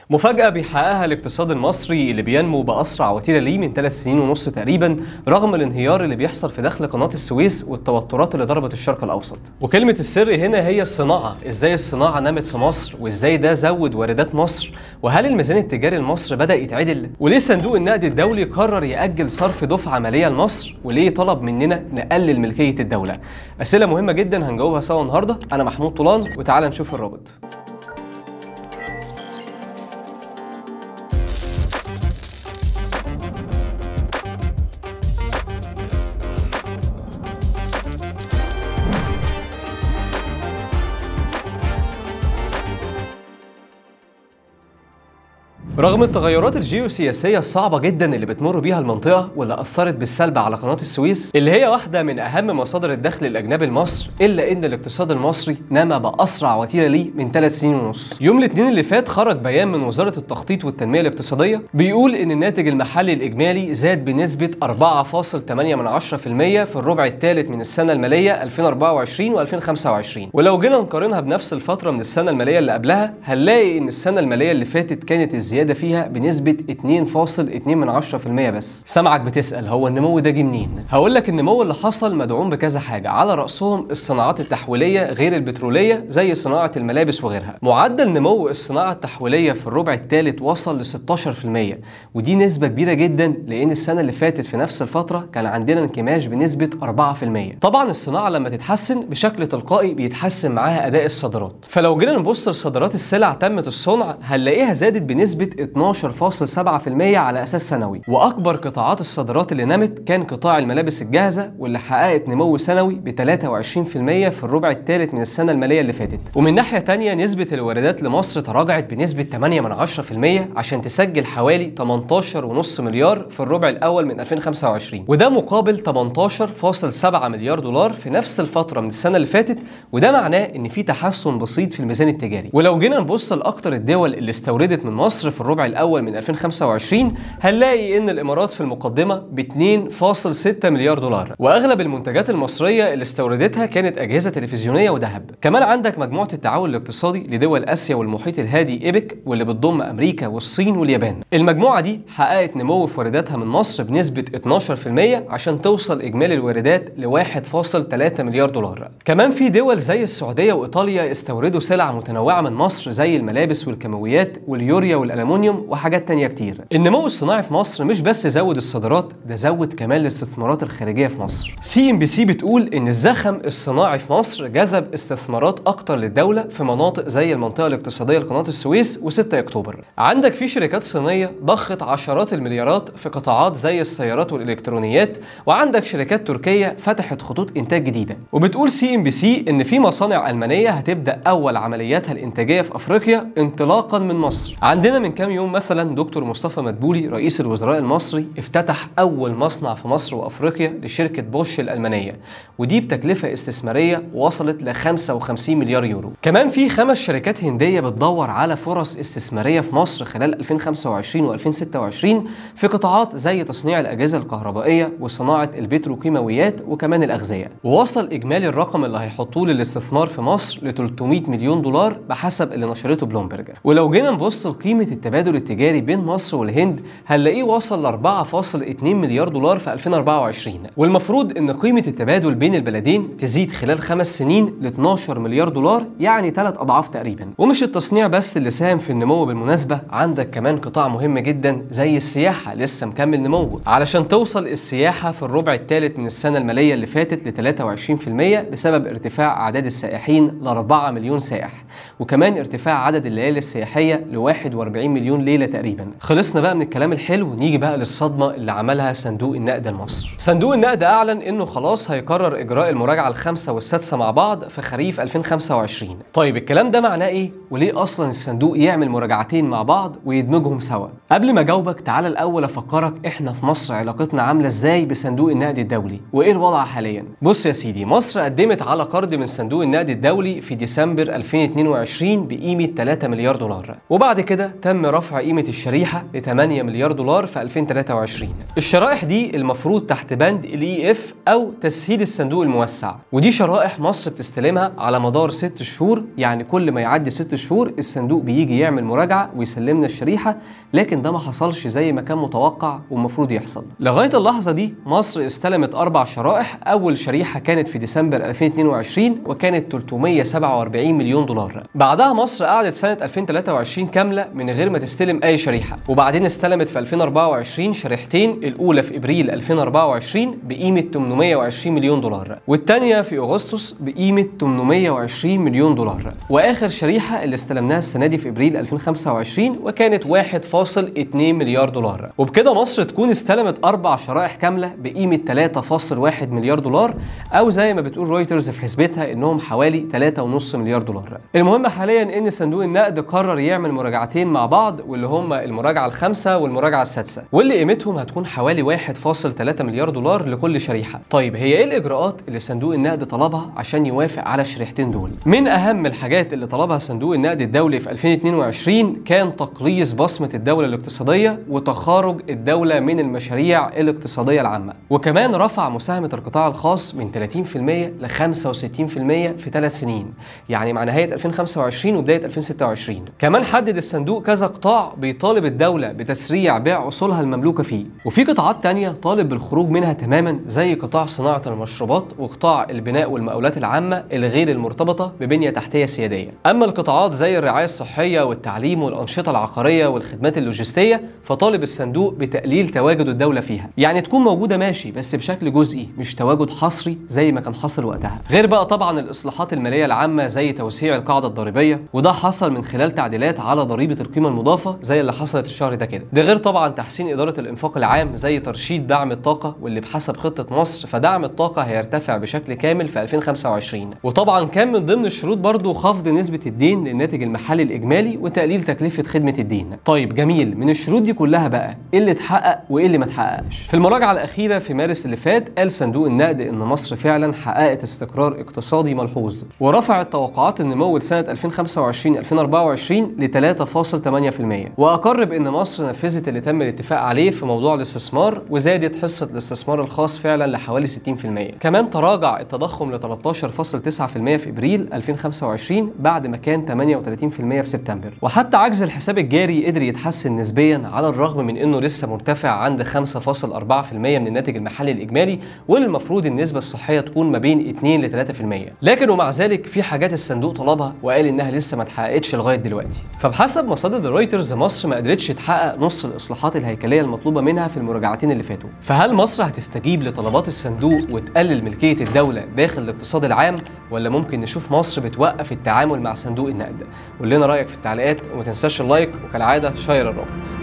مفاجأة بيحققها الاقتصاد المصري اللي بينمو بأسرع وتيرة ليه من 3 سنين ونص تقريبا، رغم الانهيار اللي بيحصل في دخل قناة السويس والتوترات اللي ضربت الشرق الأوسط. وكلمة السر هنا هي الصناعة، ازاي الصناعة نمت في مصر وازاي ده زود واردات مصر، وهل الميزان التجاري لمصر بدأ يتعدل؟ وليه صندوق النقد الدولي قرر يأجل صرف دفعة مالية لمصر؟ وليه طلب مننا نقلل ملكية الدولة؟ أسئلة مهمة جدا هنجاوبها سوا النهاردة. أنا محمود طولان وتعالى نشوف الرابط. رغم التغيرات الجيوسياسية الصعبة جدا اللي بتمر بيها المنطقة واللي أثرت بالسلب على قناة السويس اللي هي واحدة من أهم مصادر الدخل الأجنبي لمصر، إلا إن الاقتصاد المصري نما بأسرع وتيرة ليه من 3 سنين ونص. يوم الاثنين اللي فات خرج بيان من وزارة التخطيط والتنمية الاقتصادية بيقول إن الناتج المحلي الإجمالي زاد بنسبة 4.8% في الربع الثالث من السنة المالية 2024 و2025. ولو جينا نقارنها بنفس الفترة من السنة المالية اللي قبلها هنلاقي إن السنة المالية اللي فاتت كانت الزيادة فيها بنسبة 2.2% بس. سامعك بتسأل هو النمو ده جه منين؟ هقول لك النمو اللي حصل مدعوم بكذا حاجة، على رأسهم الصناعات التحويلية غير البترولية زي صناعة الملابس وغيرها. معدل نمو الصناعة التحويلية في الربع الثالث وصل ل 16%، ودي نسبة كبيرة جدا لأن السنة اللي فاتت في نفس الفترة كان عندنا انكماش بنسبة 4%. طبعا الصناعة لما تتحسن بشكل تلقائي بيتحسن معاها أداء الصادرات، فلو جينا نبص لصادرات السلع تمت الصنع هنلاقيها زادت بنسبة 12.7% على أساس سنوي. وأكبر قطاعات الصادرات اللي نمت كان قطاع الملابس الجاهزة واللي حققت نمو سنوي ب 23% في الربع الثالث من السنة المالية اللي فاتت. ومن ناحية تانية نسبة الواردات لمصر تراجعت بنسبة 8% عشان تسجل حوالي 18.5 مليار في الربع الأول من 2025، وده مقابل 18.7 مليار دولار في نفس الفترة من السنة اللي فاتت، وده معناه إن في تحسن بسيط في الميزان التجاري. ولو جينا نبص لأكتر الدول اللي استوردت من مصر في الربع الأول من 2025 هنلاقي إن الإمارات في المقدمة ب 2.6 مليار دولار، وأغلب المنتجات المصرية اللي استوردتها كانت أجهزة تلفزيونية وذهب. كمان عندك مجموعة التعاون الاقتصادي لدول آسيا والمحيط الهادي إيبك واللي بتضم أمريكا والصين واليابان. المجموعة دي حققت نمو في وارداتها من مصر بنسبة 12% عشان توصل إجمالي الواردات ل 1.3 مليار دولار. كمان في دول زي السعودية وإيطاليا استوردوا سلع متنوعة من مصر زي الملابس والكيماويات واليوريا والألمونيوم وحاجات تانية كتير. النمو الصناعي في مصر مش بس زود الصادرات، ده زود كمان الاستثمارات الخارجية في مصر. CNBC بتقول إن الزخم الصناعي في مصر جذب استثمارات أكتر للدولة في مناطق زي المنطقة الاقتصادية لقناة السويس و6 أكتوبر. عندك في شركات صينية ضخت عشرات المليارات في قطاعات زي السيارات والإلكترونيات، وعندك شركات تركية فتحت خطوط إنتاج جديدة. وبتقول CNBC إن في مصانع ألمانية هتبدأ أول عملياتها الإنتاجية في أفريقيا انطلاقا من مصر. عندنا من كام يوم مثلا دكتور مصطفى مدبولي رئيس الوزراء المصري افتتح أول مصنع في مصر وأفريقيا لشركة بوش الألمانية، ودي بتكلفة استثمارية وصلت ل 55 مليار يورو. كمان في 5 شركات هندية بتدور على فرص استثمارية في مصر خلال 2025 و2026 في قطاعات زي تصنيع الأجهزة الكهربائية وصناعة البتروكيماويات وكمان الأغذية. ووصل إجمالي الرقم اللي هيحطوه للاستثمار في مصر ل 300 مليون دولار بحسب اللي نشرته بلومبرج. ولو جينا نبص لقيمة التبادل التجاري بين مصر والهند هنلاقيه وصل ل 4.2 مليار دولار في 2024، والمفروض ان قيمة التبادل بين البلدين تزيد خلال 5 سنين ل 12 مليار دولار، يعني 3 أضعاف تقريبا. ومش التصنيع بس اللي ساهم في النمو بالمناسبة، عندك كمان قطاع مهم جدا زي السياحة لسه مكمل نموه، علشان توصل السياحة في الربع الثالث من السنة المالية اللي فاتت ل 23% بسبب ارتفاع أعداد السائحين ل 4 مليون سائح، وكمان ارتفاع عدد الليالي السياحية ل 41 مليون ليلة تقريبا. خلصنا بقى من الكلام الحلو، نيجي بقى للصدمة اللي عملها صندوق النقد لمصر. صندوق النقد أعلن إنه خلاص هيقرر إجراء المراجعة الخامسة والسادسة مع بعض في خريف 2025. طيب الكلام ده معناه إيه؟ وليه أصلا الصندوق يعمل مراجعتين مع بعض ويدمجهم سوا؟ قبل ما أجاوبك تعالى الأول أفكرك إحنا في مصر علاقتنا عاملة إزاي بصندوق النقد الدولي وإيه الوضع حاليا. بص يا سيدي، مصر قدمت على قرض من صندوق النقد الدولي في ديسمبر 2022 بقيمة 3 مليار دولار، وبعد كده تم تم رفع قيمة الشريحة ل 8 مليار دولار في 2023. الشرائح دي المفروض تحت بند ال EF أو تسهيل الصندوق الموسع، ودي شرائح مصر بتستلمها على مدار 6 شهور، يعني كل ما يعدي 6 شهور الصندوق بيجي يعمل مراجعة ويسلمنا الشريحة، لكن ده ما حصلش زي ما كان متوقع ومفروض يحصل. لغاية اللحظة دي مصر استلمت 4 شرائح. أول شريحة كانت في ديسمبر 2022 وكانت 347 مليون دولار. بعدها مصر قعدت سنة 2023 كاملة من غير ما تستلم أي شريحة، وبعدين استلمت في 2024 شريحتين، الأولى في إبريل 2024 بقيمة 820 مليون دولار، والثانية في أغسطس بقيمة 820 مليون دولار، وآخر شريحة اللي استلمناها السنة دي في إبريل 2025 وكانت 1.2 مليار دولار. وبكده مصر تكون استلمت 4 شرائح كاملة بقيمة 3.1 مليار دولار، أو زي ما بتقول رويترز في حسبتها إنهم حوالي 3.5 مليار دولار. المهم حاليا إن صندوق النقد قرر يعمل مراجعتين مع بعض، واللي هم المراجعة الخامسة والمراجعة السادسة، واللي قيمتهم هتكون حوالي 1.3 مليار دولار لكل شريحة. طيب هي إيه الإجراءات اللي صندوق النقد طلبها عشان يوافق على الشريحتين دول؟ من أهم الحاجات اللي طلبها صندوق النقد الدولي في 2022 كان تقليص بصمة الدولة الاقتصادية وتخارج الدولة من المشاريع الاقتصادية العامة، وكمان رفع مساهمة القطاع الخاص من 30% ل 65% في 3 سنين، يعني مع نهاية 2025 وبداية 2026. كمان حدد الصندوق كذا قطاع بيطالب الدولة بتسريع بيع أصولها المملوكة فيه، وفي قطاعات تانية طالب بالخروج منها تماما زي قطاع صناعة المشروبات وقطاع البناء والمقاولات العامة الغير المرتبطة ببنية تحتية سيادية. أما القطاعات زي الرعاية الصحية والتعليم والأنشطة العقارية والخدمات اللوجستية فطالب الصندوق بتقليل تواجد الدولة فيها، يعني تكون موجودة ماشي بس بشكل جزئي مش تواجد حصري زي ما كان حصل وقتها. غير بقى طبعا الإصلاحات المالية العامة زي توسيع القاعدة الضريبية، وده حصل من خلال تعديلات على ضريبة القيمة المضافة زي اللي حصلت الشهر ده كده. ده غير طبعا تحسين إدارة الإنفاق العام زي ترشيد دعم الطاقة، واللي بحسب خطة مصر فدعم الطاقة هيرتفع بشكل كامل في 2025. وطبعا كان من ضمن الشروط برضو خفض نسبة الدين للناتج المحلي الإجمالي وتقليل تكلفة خدمة الدين. طيب جميل، من الشروط دي كلها بقى ايه اللي اتحقق وايه اللي ما اتحققش؟ في المراجعة الأخيرة في مارس اللي فات قال صندوق النقد إن مصر فعلا حققت استقرار اقتصادي ملحوظ، ورفعت توقعات النمو لسنة 2025-2024 ل 3.8%، وأقر بأن مصر نفذت اللي تم الاتفاق عليه في موضوع الاستثمار وزادت حصة الاستثمار الخاص فعلا لحوالي 60%. كمان تراجع التضخم ل 13.9% في إبريل 2025 بعد ما كان 38% في سبتمبر، وحتى عجز الحساب الجاري قدر يتحسن نسبيا على الرغم من انه لسه مرتفع عند 5.4% من الناتج المحلي الاجمالي، واللي المفروض النسبه الصحيه تكون ما بين 2 ل 3%. لكن ومع ذلك في حاجات الصندوق طلبها وقال انها لسه ما اتحققتش لغايه دلوقتي. فبحسب مصادر رويترز مصر ما قدرتش تحقق نص الاصلاحات الهيكليه المطلوبه منها في المراجعتين اللي فاتوا. فهل مصر هتستجيب لطلبات الصندوق وتقلل ملكيه الدوله داخل الاقتصاد العام، ولا ممكن نشوف مصر بتوقف التعامل مع صندوق النقد؟ قول لنا رايك في التعليقات وما تنساش اللايك، وكالعاده شير الرابط.